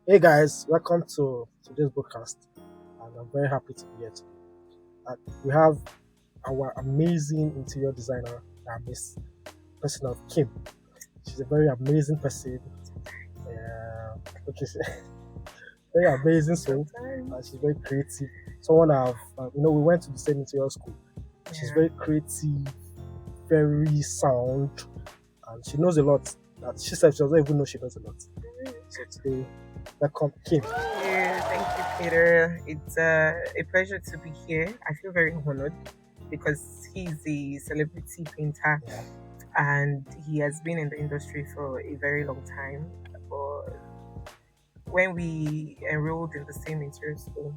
Hey guys, welcome to today's podcast, and I'm very happy to be here today. We have our amazing interior designer, Miss person of Kim. She's a very amazing person. Okay, very amazing soul, and she's very creative. Someone we went to the same interior school. She's very creative, very sound, and she knows a lot. That she said she doesn't even know she knows a lot. So today, welcome Kim. Thank you, Peter. It's a pleasure to be here. I feel very honored because he's a celebrity painter Yeah. and he has been in the industry for a very long time. But when we enrolled in the same interior school,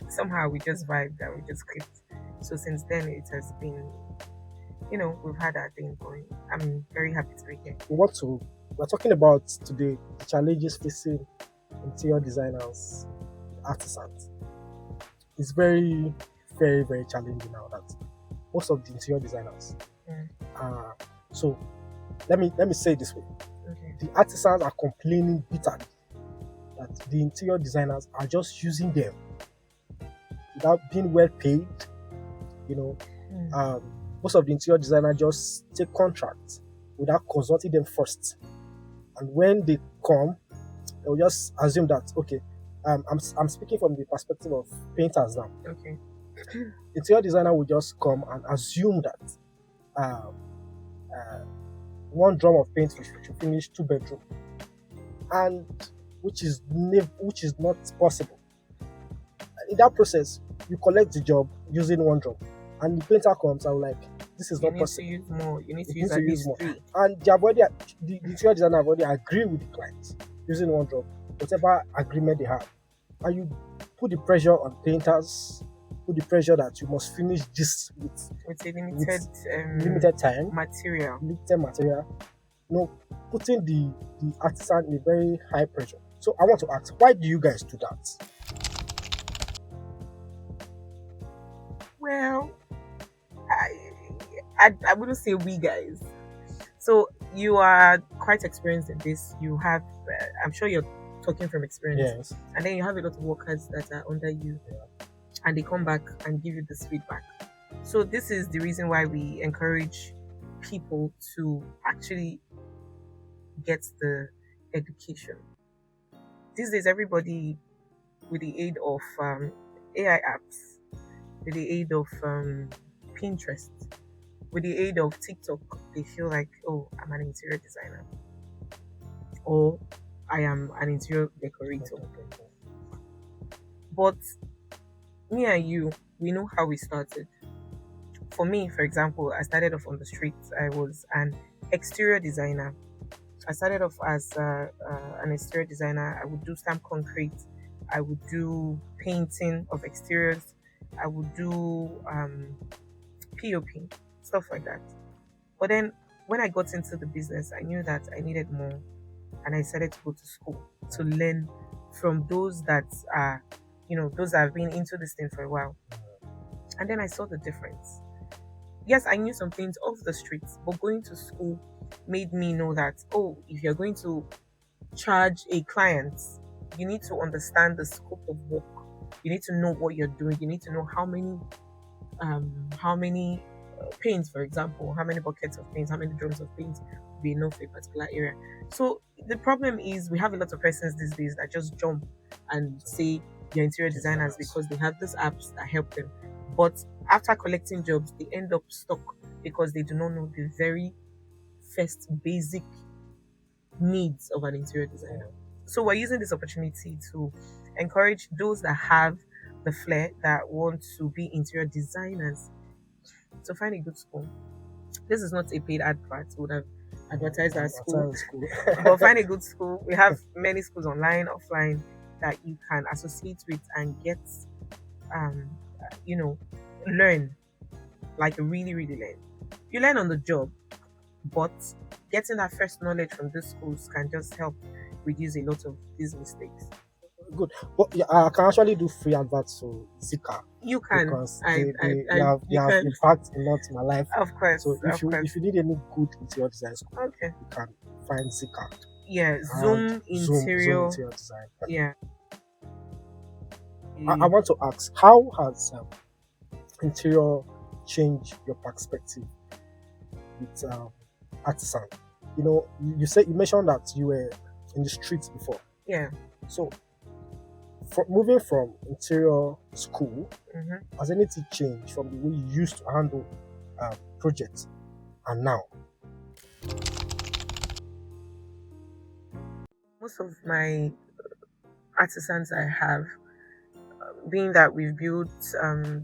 somehow we just vibed and we just clicked. So since then, it has been, we've had our thing going. I'm very happy to be here. We're talking about today the challenges facing interior designers, artisans. It's very, very, very challenging now that most of the interior designers Mm. so let me say it this way. Okay. The artisans are complaining bitterly that the interior designers are just using them without being well paid. You know, Mm. most of the interior designers just take contracts without consulting them first. And when they come, they'll just assume that okay, I'm speaking from the perspective of painters now. Okay. Interior designer will just come and assume that um, uh, one drum of paint should finish 2 bedroom, and which is not possible. In that process, you collect the job using one drum, and the painter comes and like, this is You not need to possible. use more. You need You to need use to at use least more, three. and the interior designer have already agreed with the client using one drum, whatever agreement they have, and you put the pressure on painters, put the pressure that you must finish this With a limited time, material. limited material. Putting the artisan in a very high pressure. So I want to ask, why do you guys do that? Well, I wouldn't say we guys. So you are quite experienced in this. You have, I'm sure you're talking from experience, Yes. and then you have a lot of workers that are under you, and they come back and give you this feedback. So this is the reason why we encourage people to actually get the education. These days, everybody, with the aid of AI apps, with the aid of Pinterest, with the aid of TikTok, they feel like, oh, I'm an interior designer or I am an interior decorator. But me and you, we know how we started. For me, for example, I started off on the streets. I was an exterior designer. I started off as an exterior designer. I would do stamp concrete. I would do painting of exteriors. I would do POP, stuff like that. But then when I got into the business, I knew that I needed more, and I decided to go to school to learn from those that are, those that have been into this thing for a while. And then I saw the difference. Yes, I knew some things off the streets, but going to school made me know that, oh, if you're going to charge a client, you need to understand the scope of work. You need to know what you're doing. You need to know how many paints, for example, how many buckets of paint, how many drums of paint will be enough for a particular area. So the problem is we have a lot of persons these days that just jump and say they're interior designers because they have these apps that help them. But after collecting jobs, they end up stuck because they do not know the very first basic needs of an interior designer. So we're using this opportunity to encourage those that have the flair that want to be interior designers to find a good school. This is not a paid advert. We would have advertised our school, but find a good school. We have many schools online, offline that you can associate with and get, um, learn, like really, really learn. You learn on the job, but getting that first knowledge from these schools can just help reduce a lot of these mistakes. Good. But yeah, I can actually do free adverts to ZICA You can, because they you have can, impacted a lot in my life. of course, So of course. if you need any good interior design school, Okay. you can find ZICA. Yeah, around Zoom interior. interior design. Yeah. I want to ask, how has interior changed your perspective with artisan? You know, you mentioned that you were in the streets before. Yeah. So, moving from interior school, hmm has anything changed from the way you used to handle projects and now? Most of my artisans I have, being that we've built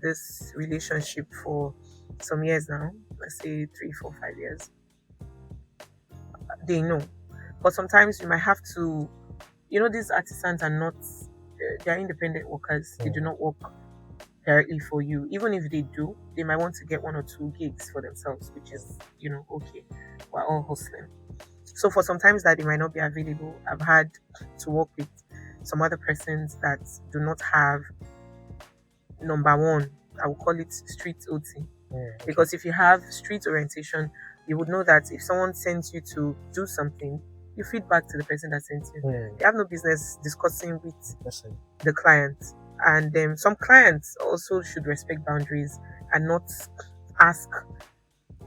this relationship for some years now, let's say 3, 4, 5 years, they know. But sometimes you might have to, these artisans are not, they're independent workers. They do not work directly for you. Even if they do, they might want to get 1 or 2 gigs for themselves, which is, okay. We're all hustling. So for sometimes that they might not be available, I've had to work with some other persons that do not have number one, I will call it street OT. Okay. Because if you have street orientation, you would know that if someone sends you to do something, you feed back to the person that sent you. You have no business discussing with the client. And some clients also should respect boundaries and not ask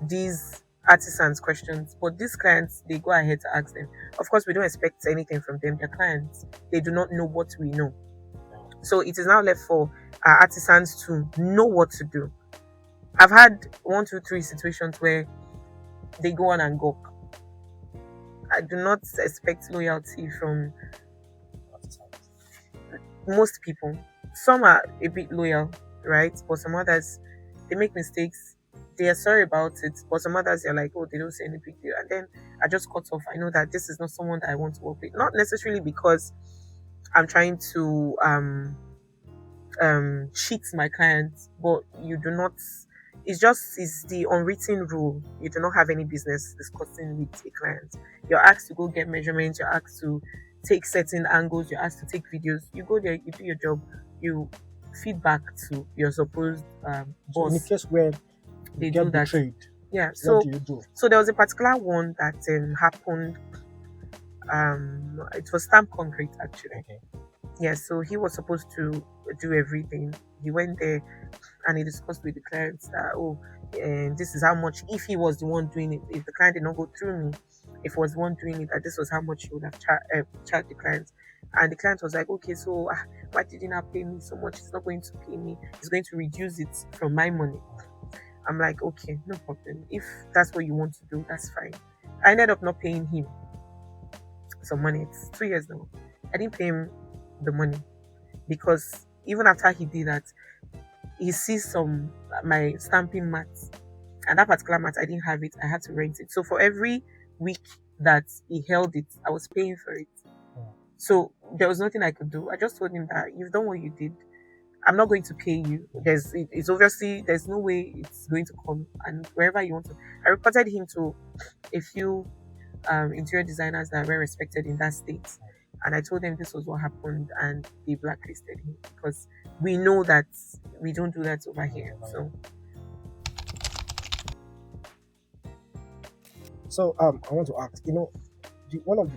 these artisans questions. But these clients, they go ahead to ask them. Of course, we don't expect anything from them. They're clients. They do not know what we know. So it is now left for our artisans to know what to do. I've had 1, 2, 3 situations where they go on and go. I do not expect loyalty from most people. Some are a bit loyal, right? But some others, they make mistakes. They are sorry about it. But some others, they're like, oh, they don't say any big deal. And then I just cut off. I know that this is not someone that I want to work with. Not necessarily because I'm trying to cheat my clients, but you do not. It's the unwritten rule. You do not have any business discussing with a client. You're asked to go get measurements. You're asked to take certain angles. You're asked to take videos. You go there. You do your job. You feedback to your supposed So in the boss. case where They you do get that. betrayed, Yeah. what So do you do? so there was a particular one that happened. It was stamp concrete actually. Okay. Yeah. So he was supposed to do everything. He went there and he discussed with the clients that, and this is how much, if he was the one doing it, if the client did not go through me, if he was the one doing it, that this was how much he would have charged the client. And the client was like, okay, so why did you not pay me so much? It's not going to pay me. It's going to reduce it from my money. I'm like, okay, no problem. If that's what you want to do, that's fine. I ended up not paying him some money. It's 2 years now. I didn't pay him the money because even after he did that, he sees my stamping mats, and that particular mat I didn't have it. I had to rent it. So for every week that he held it, I was paying for it. So there was nothing I could do. I just told him that you've done what you did. I'm not going to pay you. It's obviously there's no way it's going to come. And wherever you want to, I reported him to a few interior designers that were respected in that state. And I told them this was what happened, and they blacklisted him because we know that we don't do that over here. So I want to ask, one of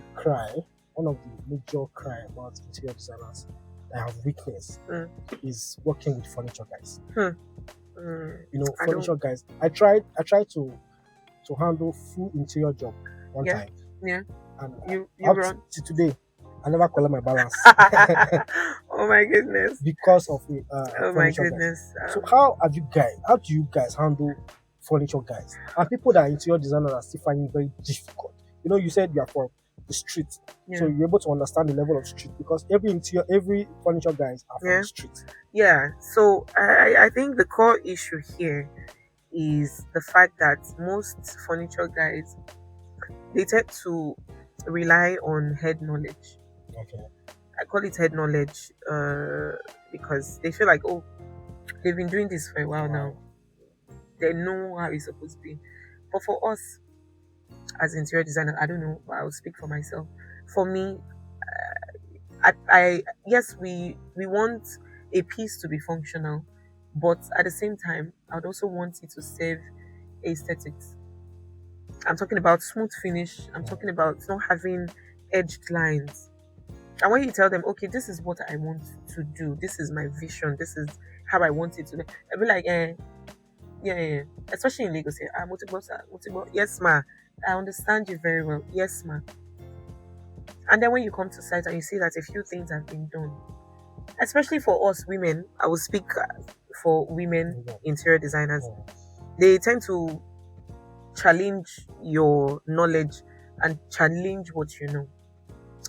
the major cry about interior designers that I have witnessed is working with furniture guys. Furniture guys. I tried to handle full interior job one time. Yeah. And you up run to today, I never collect my balance. Oh my goodness. Because of Oh my goodness. So how do you guys handle furniture guys? And people that are interior designers are still finding it very difficult. You said you are from the street. Yeah. So you're able to understand the level of street because every furniture guys are from the street. Yeah. So I think the core issue here is the fact that most furniture guys, they tend to rely on head knowledge. Okay. I call it head knowledge because they feel like, they've been doing this for a while now. They know how it's supposed to be. But for us, as interior designers, I don't know, but I'll speak for myself. For me, yes, we want a piece to be functional, but at the same time, I would also want it to serve aesthetics. I'm talking about smooth finish. I'm talking about not having edged lines. And when you tell them, okay, this is what I want to do, this is my vision, this is how I want it to be, I'll be like, yeah, yeah, yeah. Especially in Lagos, yeah, multiple, sir, multiple. Yes, ma. I understand you very well. Yes, ma. And then when you come to site and you see that a few things have been done, especially for us women, I will speak for women interior designers. They tend to challenge your knowledge and challenge what you know.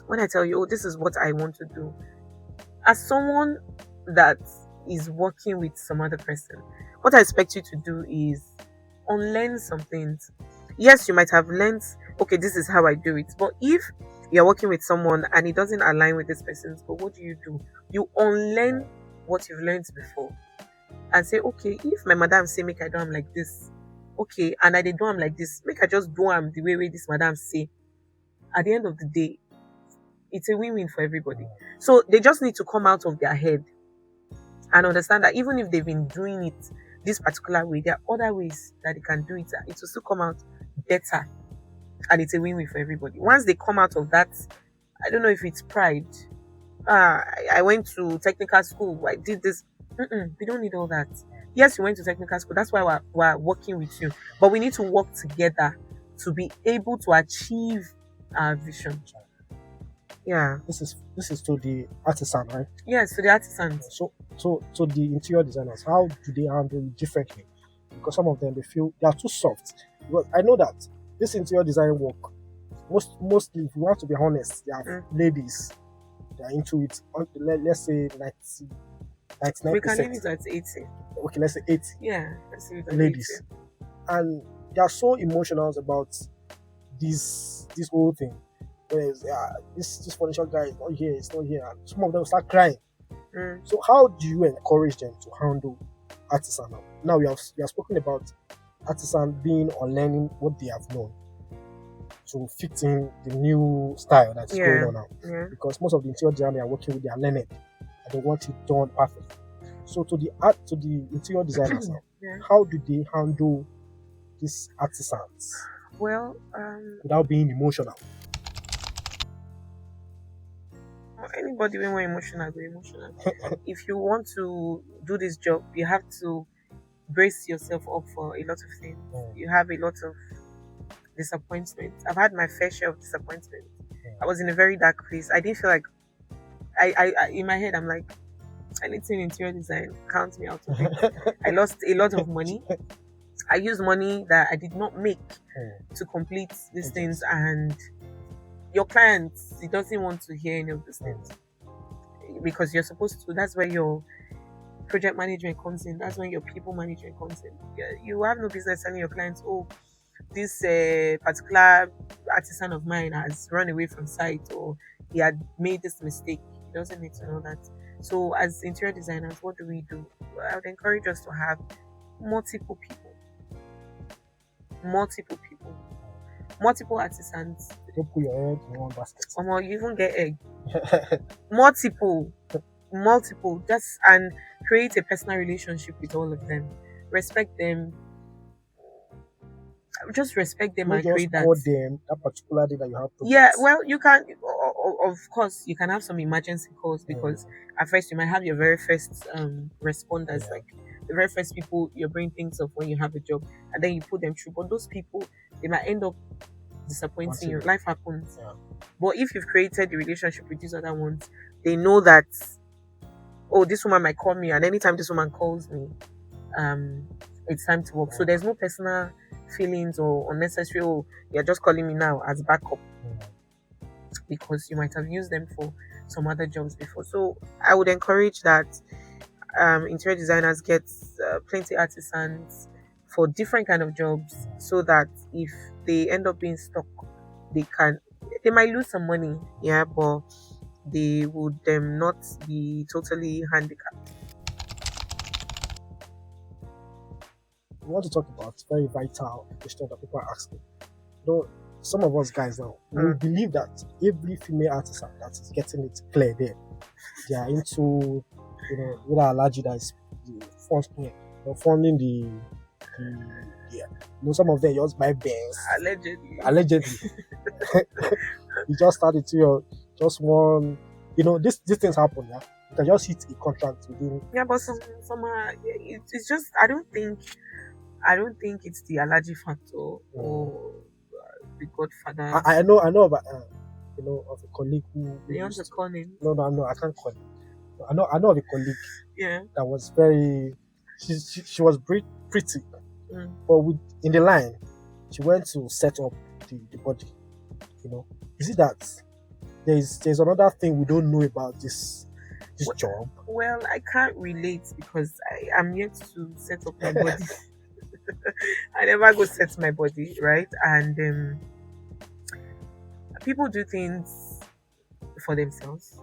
When I tell you, oh, this is what I want to do, as someone that is working with some other person, what I expect you to do is unlearn some things. Yes, you might have learned, okay, this is how I do it. But if you're working with someone and it doesn't align with this person's goal, what do? You unlearn what you've learned before and say, okay, if my madam say make I do am like this, okay, and I dey do am like this, make I just do am the way this madam say. At the end of the day, it's a win-win for everybody. So they just need to come out of their head and understand that even if they've been doing it this particular way, there are other ways that they can do it. It will still come out better, and it's a win-win for everybody. Once they come out of that, I don't know if it's pride. I went to technical school. I did this. We don't need all that. Yes, you went to technical school. That's why we're working with you. But we need to work together to be able to achieve our vision. Yeah. This is to the artisan, right? Yes, to the artisans. So the interior designers, how do they handle it differently? Because some of them they feel they are too soft. Because I know that this interior design work, mostly, if you want to be honest, they are ladies. They are into it. Let's say 99%. We can leave it at 80. Okay, let's say 80. Yeah, let's leave it at ladies. 80. And they are so emotional about this whole thing. Whereas, this financial guy is not here, it's not here. And some of them start crying. So how do you encourage them to handle artisan now? Now we have spoken about artisan being or learning what they have known to fit in the new style that's going on now. Yeah. Because most of the interior designers they are working with, they are learning and they want it done perfect. So to the interior designers now, how do they handle these artisans? Well, without being emotional. Anybody when we're emotional, go emotional. If you want to do this job, you have to brace yourself up for a lot of things. You have a lot of disappointment. I've had my fair share of disappointment. I was in a very dark place. I didn't feel like I in my head I'm like, anything interior design, count me out of it. I lost a lot of money. I used money that I did not make to complete these things, and your client, he doesn't want to hear any of these things because you're supposed to. That's where your project management comes in. That's when your people management comes in. You have no business telling your clients, oh, this particular artisan of mine has run away from site, or he had made this mistake. He doesn't need to know that. So as interior designers, what do? I would encourage us to have multiple artisans. Don't put your egg in one basket. Or you even get egg. multiple, just, and create a personal relationship with all of them. Respect them. Just respect them and create that. Them that particular day that you have to. Yeah, well, you can. Of course, you can have some emergency calls because at first you might have your very first responders, like the very first people your brain thinks of when you have a job, and then you put them through. But those people, they might end up disappointing you. Life happens. But if you've created the relationship with these other ones, they know that, oh, this woman might call me, and anytime this woman calls me, it's time to work. So there's no personal feelings or unnecessary, oh, you're just calling me now as backup because you might have used them for some other jobs before. So I would encourage that interior designers get plenty artisans for different kind of jobs, so that if they end up being stuck, they might lose some money, but they would not be totally handicapped. We want to talk about very vital question that people are asking. Though some of us guys now, we believe that every female artisan that is getting it clear there, they are into, with our allergy that is funding the some of them just buy banks. Allegedly. You just started to your just one. These things happen. Yeah, you can just hit a contract within. Yeah, but some it's just I don't think it's the allergy factor or the godfather. I know about of a colleague who You want to used to, call him? no, I can't call him. I know of a colleague Yeah. that was very. She was pretty, Mm. but in the line, she went to set up the body. Is it that there's another thing we don't know about this job? Well, I can't relate because I am yet to set up my body. I never go set my body, right? And people do things for themselves.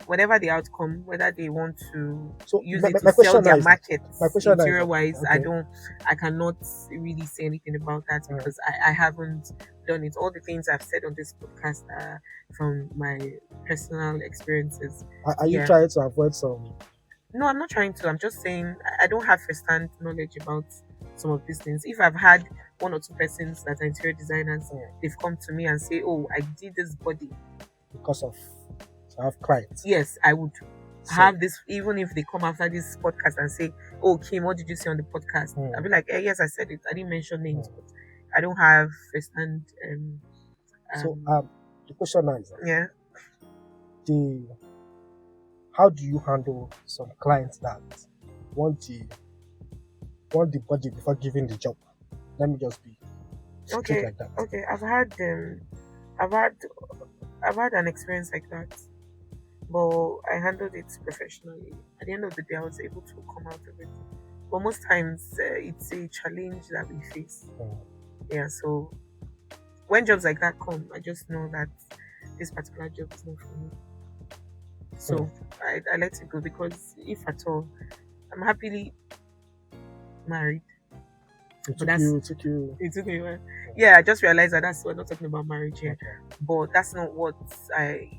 Whatever the outcome, whether they want to use it to sell their market interior wise, okay. I cannot really say anything about that because I haven't done it. All the things I've said on this podcast are from my personal experiences. Are you trying to avoid some? No, I'm not trying to. I'm just saying I don't have first-hand knowledge about some of these things. If I've had one or two persons that are interior designers, they've come to me and say, "Oh, I did this body because of." I have clients. Yes, I would have this, even if they come after this podcast and say, "Oh, Kim, what did you say on the podcast?" I'll be like, yes, I said it. I didn't mention names, but I don't have first-hand. The question is, how do you handle some clients that want the body before giving the job? Let me just be straight like that. Okay, I've had an experience like that. But I handled it professionally. At the end of the day, I was able to come out of it. But most times, it's a challenge that we face. Yeah, so when jobs like that come, I just know that this particular job is not for me. So I let it go because if at all, I'm happily married. It took you. Yeah, I just realized that we're not talking about marriage here. But that's not what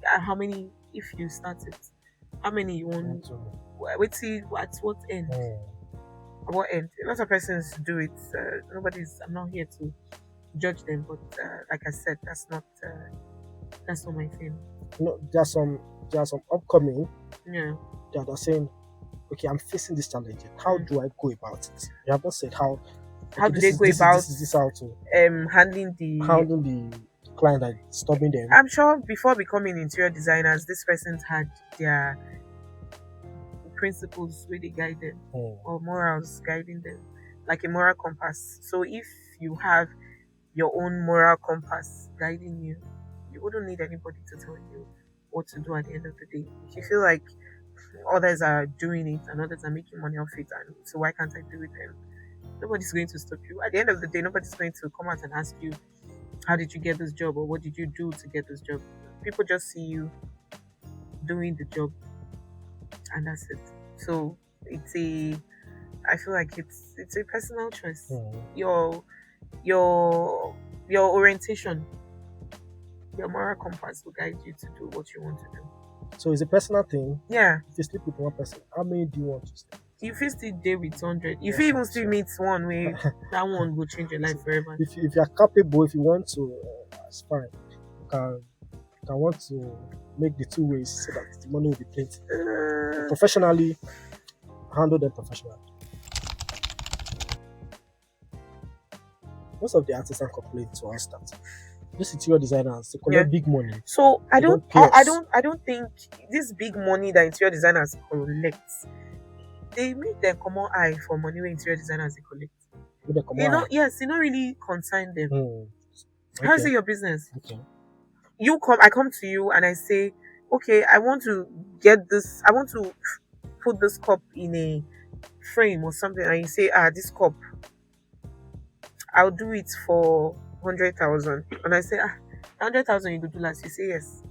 how many, if you start it, how many you want? Wait, see, at what end? At what end? A lot of persons do it. I'm not here to judge them, but like I said, that's not my thing. There are some upcoming. Yeah. That are saying, okay, I'm facing this challenge. How do I go about it? You haven't said how. How do they go about how to handling the client that is stopping them? I'm sure before becoming interior designers, this person had their principles where they guide them or morals guiding them, like a moral compass. So if you have your own moral compass guiding you, you wouldn't need anybody to tell you what to do at the end of the day. If you feel like others are doing it and others are making money off it, and so why can't I do it then? Nobody's going to stop you. At the end of the day, nobody's going to come out and ask you, how did you get this job or what did you do to get this job? People just see you doing the job and that's it. So I feel like it's a personal choice. Your orientation, your moral compass will guide you to do what you want to do. So it's a personal thing. Yeah. If you sleep with one person, how many do you want to sleep? If you still date with 100, if you even still meet one way, that one will change your life forever. If you are capable, if you want to, it's fine. You can want to make the two ways so that the money will be plenty. Professionally, handle them professionally. Most of the artisans complain to us that these interior designers, they collect big money. So I don't think this big money that interior designers collect, they make them come on eye for money when interior designers they collect. Yes, not really concern them. Okay. How's it your business? Okay. I come to you and I say, okay, I want to get this, I want to put this cup in a frame or something, and you say, this cup, I'll do it for 100,000. And I say, 100,000 you could do last. You say yes.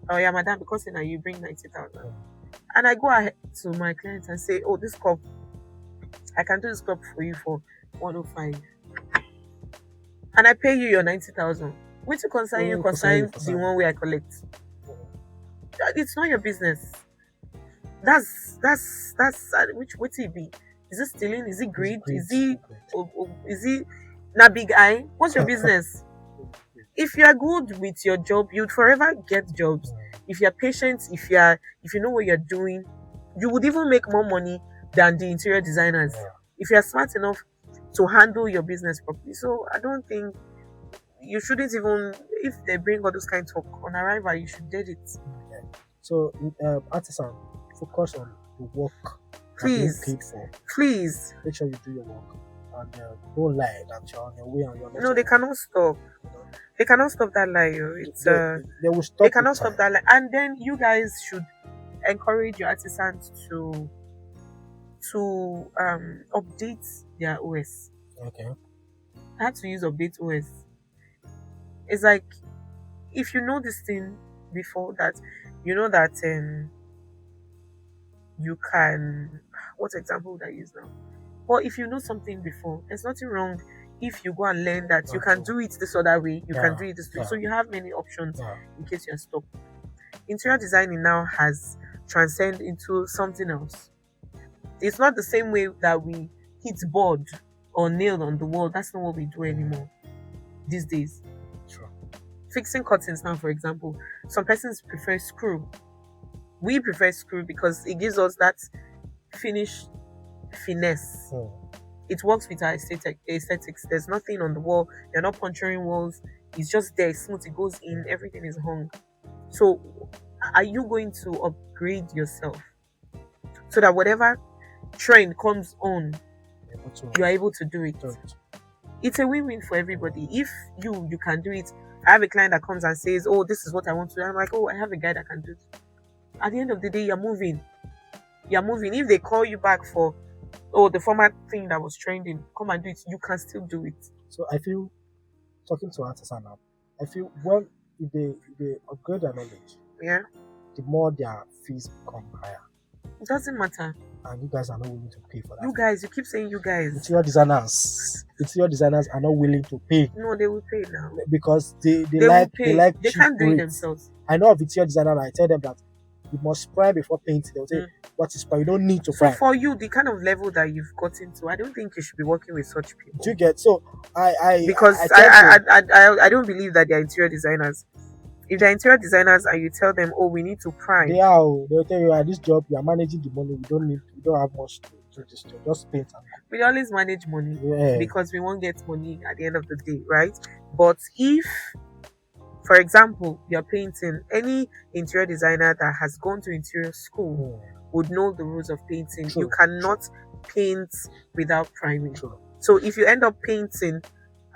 Oh yeah, madam, because now you bring 90,000. And I go ahead to my clients and say, this cup, I can do this cup for you for 105. And I pay you your 90,000. Which concern you concern the one way I collect. It's not your business. That's which it be? Is it stealing? Is it greed? Is it not big eye? What's your business? if you are good with your job, you'd forever get jobs. If you're patient, if you know what you're doing, you would even make more money than the interior designers. If you're smart enough to handle your business properly. So I don't think you shouldn't even, if they bring all those kind of talk on arrival, you should did it. Okay. So artisan, focus on the work Please. you're being paid for. Please. Make sure you do your work. And don't lie that you're on your way and you're not. No, they cannot stop. They cannot stop that lie. It's they will stop. They cannot stop that lie. And then you guys should encourage your artisans to update their OS. Okay. I had to use update OS. It's like, if you know this thing before, that you know that you can, what example would I use now? Well, if you know something before, there's nothing wrong if you go and learn that you can do it this other way, you can do it this way. So you have many options in case you're stuck. Interior designing now has transcended into something else. It's not the same way that we hit board or nail on the wall. That's not what we do anymore these days. Sure. Fixing curtains now, for example, some persons prefer screw. We prefer screw because it gives us that finished finesse. It works with our aesthetics. There's nothing on the wall. You're not puncturing walls. It's just there, smooth. It goes in. Everything is hung. So, are you going to upgrade yourself so that whatever trend comes on, you are able to do it? It's a win-win for everybody. If you can do it. I have a client that comes and says, "Oh, this is what I want to do." I'm like, "Oh, I have a guy that can do it." At the end of the day, you're moving. If they call you back for, the former thing that was trending, come and do it, you can still do it. So I feel, talking to artisan now, I feel, well, if they upgrade their knowledge, the more their fees become higher. It doesn't matter. And you guys are not willing to pay for that. You guys, you keep saying you guys. Interior designers are not willing to pay. No, they will pay now. Because they can't do it themselves. I know of interior designer and I tell them that you must prime before painting. They'll say, what is prime? You don't need to prime. So for you, the kind of level that you've gotten to, I don't think you should be working with such people. Do you get? So I don't believe that they're interior designers. If they're interior designers and you tell them, we need to prime. They'll tell you, at this job, you are managing the money. We don't have much to do this job. Just paint. We always manage money because we won't get money at the end of the day, right? But if, for example, you're painting, any interior designer that has gone to interior school would know the rules of painting. You cannot paint without priming. So if you end up painting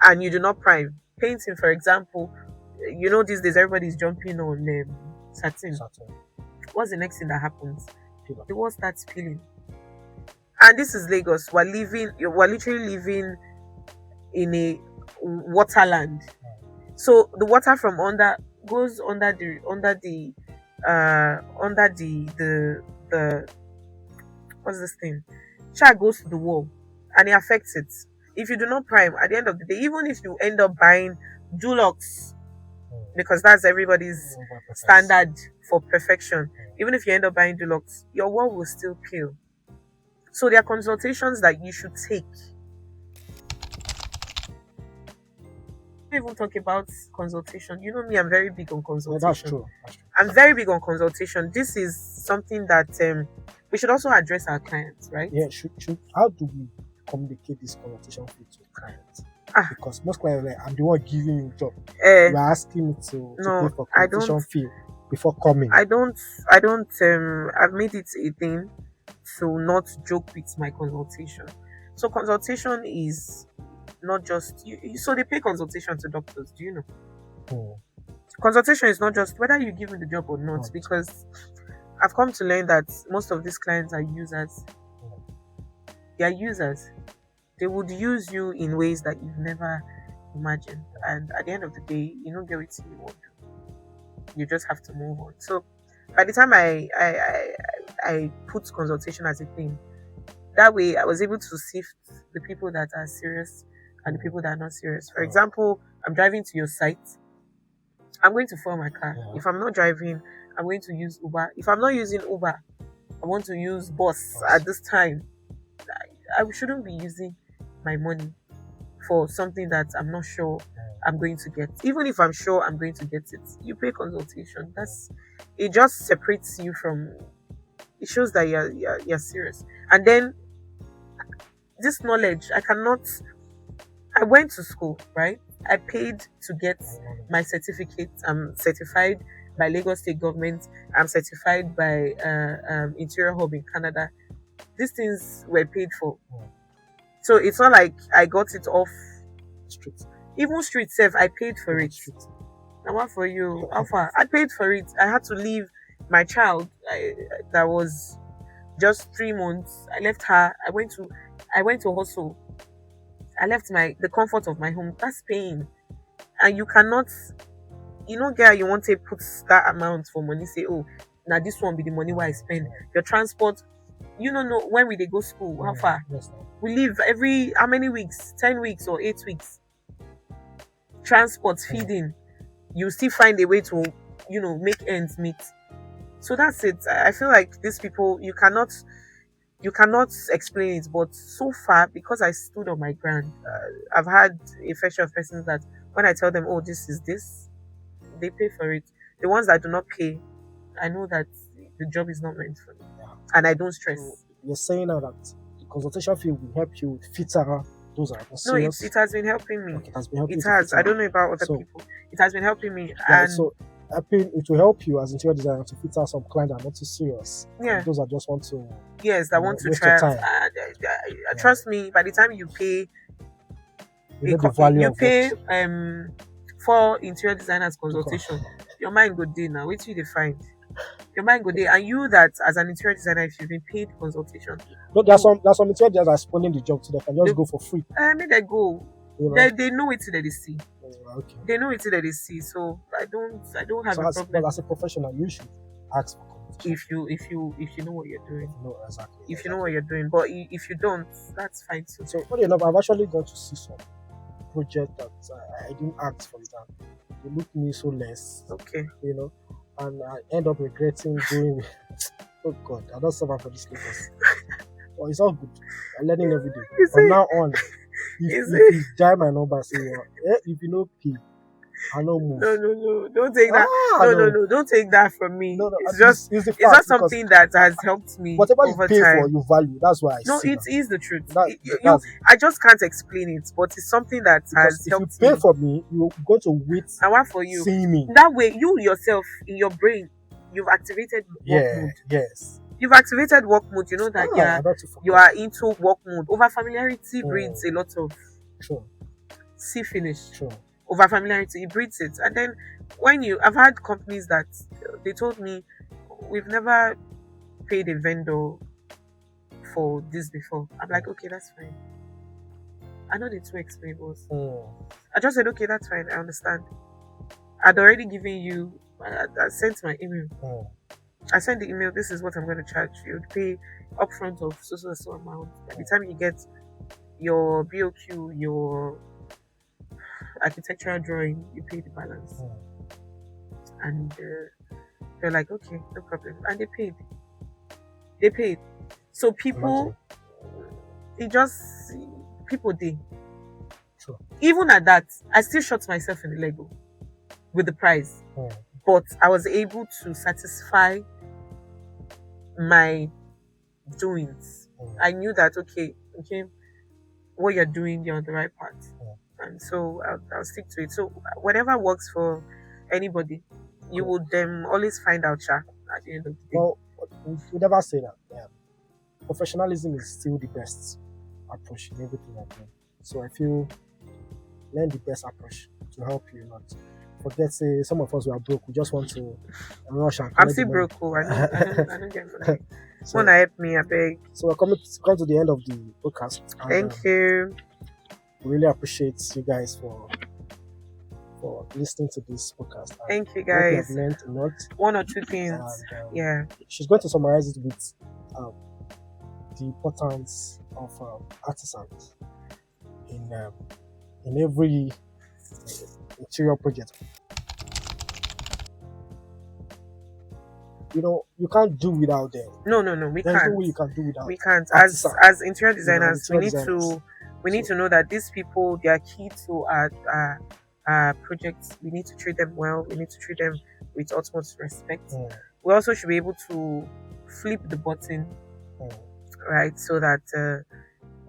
and you do not prime, painting, for example, these days everybody's jumping on satin. What's the next thing that happens? The wall starts peeling. And this is Lagos. We're literally living in a waterland. So the water from under goes under the what's this thing? Char goes to the wall and it affects it. If you do not prime, at the end of the day, even if you end up buying Dulux, because that's everybody's standard for perfection, even if you end up buying Dulux, your wall will still peel. So there are consultations that you should take. Even talk about consultation. You know me, I'm very big on consultation. That's true. I'm very big on consultation. This is something that we should also address our clients, right? Yeah, how do we communicate this consultation fee to clients? Because most clients, I'm the one giving you a job. You're asking me to pay for consultation fee before coming. I've made it a thing to not joke with my consultation. So consultation is not just so they pay consultation to doctors. Do you know? Consultation is not just whether you give me the job or not, because I've come to learn that most of these clients are users. They are users. They would use you in ways that you've never imagined, and at the end of the day, you don't get what you want. You just have to move on. So by the time I put consultation as a thing, that way I was able to sift the people that are serious and the people that are not serious. For example, I'm driving to your site. I'm going to fuel my car. If I'm not driving, I'm going to use Uber. If I'm not using Uber, I want to use bus at this time. I shouldn't be using my money for something that I'm not sure I'm going to get. Even if I'm sure I'm going to get it, you pay consultation. It just separates you from, it shows that you're serious. And then this knowledge, I went to school, right? I paid to get my certificate. I'm certified by Lagos State Government. I'm certified by Interior Hub in Canada. These things were paid for. So it's not like I got it off Street. even street self. I paid for it. Now what for you? Alpha, I paid for it. I had to leave my child. That was just 3 months. I left her. I went to hustle. I left the comfort of my home. That's pain. And you cannot, girl, you want to put that amount for money, say, oh, now this one be the money where I spend. Your transport, you don't know when we they go school, how far? Yes, We live how many weeks? 10 weeks or 8 weeks. Transport, feeding. You still find a way to, make ends meet. So that's it. I feel like these people, you cannot explain it, but so far, because I stood on my ground, I've had a fair share of persons that when I tell them, oh, this is this, they pay for it. The ones that do not pay, I know that the job is not meant for me, and I don't stress. So you're saying now that the consultation fee will help you filter those are not No, serious? it has been helping me. Okay, it has been helping It you has. filter I don't know about other So- people. It has been helping me, Yeah, and so it will help you as interior designer to filter some clients that are not too serious. Yeah. And those that just want to. yes, I want to waste try. your time. Trust me. By the time you pay, You know the value you of pay it. for interior designers consultation. Your mind go day now. Wait till you find. Your mind go day, and you that as an interior designer, if you've been paid consultation, No, there's some interior designers that are responding the job to them can just They- go for free. make they go. You know? They know it that they see. Okay. They know it that they see. So I don't have So a as, problem. but as a professional, you should ask for consultation. If you know what you're doing. No, exactly. If you know what you're doing, but if you don't, that's fine too. So funny enough, I've actually gone to see some project that I didn't ask for it, and they looked me so less, Okay. and I end up regretting doing. Oh God, I don't suffer for this Lagos. Well, it's all good. I'm learning every day. You From see? now on, Is if you die my number, say if you know pay, I know move. No, don't take that. Ah, No, don't take that from me. No, It's just it's the it's not fact, because something that has helped me whatever you over pay time. for, you value. That's why I No, see it is the truth. that's I just can't explain it, but it's something that has because if you helped pay me. for me, you're going to wait And what for you? seeing me. That way, you yourself in your brain, you've activated work Yeah, mode. yes. You've activated work mode. You know that I don't forget. you are into work mode. Over familiarity Mm. breeds a lot of True, see finish. true. Over familiarity, it breeds it. And then I've had companies that they told me, we've never paid a vendor for this before. I'm like, okay, that's fine. I know the two explainables. I just said, okay, that's fine. I understand. I'd already given you. I sent my email. I sent the email. This is what I'm going to charge. You'd pay upfront of so amount. By the time you get your BOQ, your architectural drawing, you pay the balance. And they're like, okay, no problem. And they paid. So people, people did. True. Even at that, I still shot myself in the leg with the price. But I was able to satisfy my doings. I knew that, okay, what you're doing, you're on the right path. And so I'll stick to it. So whatever works for anybody, you would always find out at the end of the day. Well, we never say that. Yeah. Professionalism is still the best approach in everything I do. So I feel learn the best approach to help you not forget. Say some of us were broke. We just want to rush and I'm collect still the money. broke. Oh, I don't get money. So, Wanna help me, I beg. so we're coming to the end of the podcast. And, Thank you. we really appreciate you guys for listening to this podcast. And Thank you, I hope you have guys. learned a lot. One or two things. And, Yeah. she's going to summarize it with the importance of artisans in every interior project. You can't do without them. No, we There's can't. no way you can do without. We can't. artisans. As interior designers, interior we need designers. to know that these people, they are key to our projects, we need to treat them well. We need to treat them with utmost respect. Mm. We also should be able to flip the button, right, so that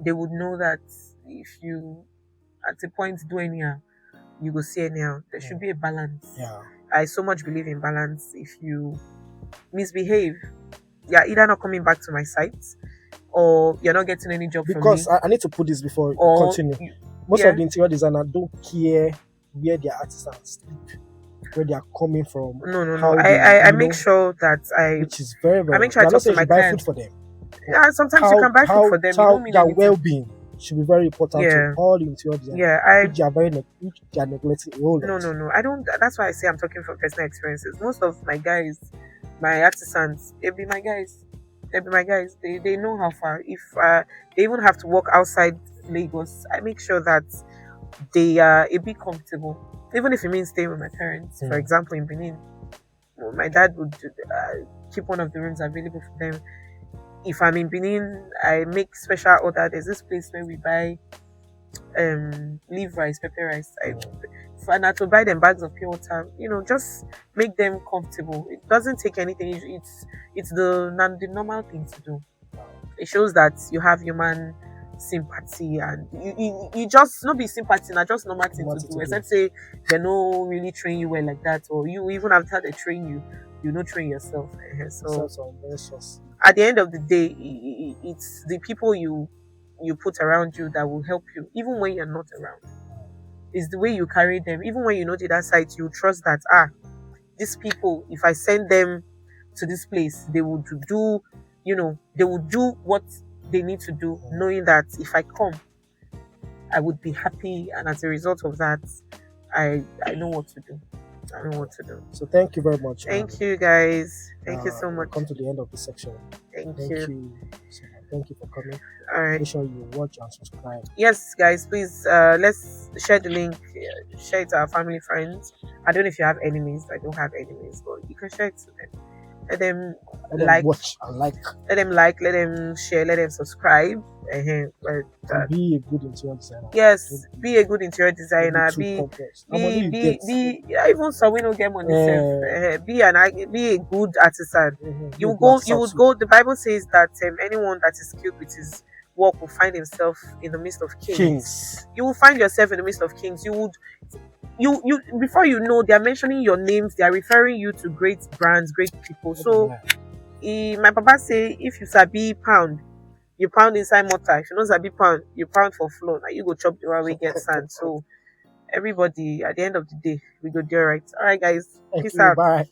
they would know that if you at a point do anyhow, you go see anyhow. There should be a balance. Yeah. I so much believe in balance. If you misbehave, you're either not coming back to my site, or you're not getting any job Because from me. I need to put this before we Or continue. Most yeah. of the interior designers don't care where their artisans sleep, where they are coming from. No. how I they, make sure that which is very, very. I make sure I I'm talk not to saying my you buy food clients. for them. Yeah, sometimes you can buy food for them. You don't mean Their anything. well-being should be very important Yeah. to all the interior designers. Yeah, Which they are which they are neglecting a whole lot. No. I don't. That's why I say I'm talking from personal experiences. Most of my guys, my artisans, they be my guys. They know how far. If they even have to walk outside Lagos, I make sure that they are a bit comfortable. Even if it means staying with my parents. For example, in Benin, my dad would keep one of the rooms available for them. If I'm in Benin, I make special order. There's this place where we buy leaf rice, pepper rice. If I had to buy them bags of pure water, just make them comfortable. It doesn't take anything. It's the normal thing to do. It shows that you have human sympathy, and you just not be sympathy, not just normal thing to do. Except say they no really train you well like that, or you even after they train you, you not train yourself. So at the end of the day, it's the people you put around you that will help you, even when you're not around. It's the way you carry them. Even when you know to that site, you trust that these people, if I send them to this place, they would do, they would do what they need to do, knowing that if I come, I would be happy, and as a result of that, I know what to do. I know what to do. So thank you very much. Thank you, guys. Thank you so much. Come to the end of the section. Thank you. So much. Thank you for coming. All right. Make sure you watch and subscribe. Yes, guys, please let's share the link. Share it to our family, friends. I don't know if you have enemies. I don't have enemies, but you can share it to them. Let them watch and like. Let them like. Let them share. Let them subscribe. And be a good interior designer. Yes, be a good interior designer. Be even so we don't get money. Be a good artisan. You would go. The Bible says that anyone that is skilled with his work will find himself in the midst of kings. You will find yourself in the midst of kings. You before you know, they are mentioning your names. They are referring you to great brands, great people. So, my papa say, if you sabi pound, you pound inside mortar. If you know sabi pound, you pound for floor. Now you go chop the one we get sand. So, everybody, at the end of the day, we go do right. All right, guys. Peace out. Bye.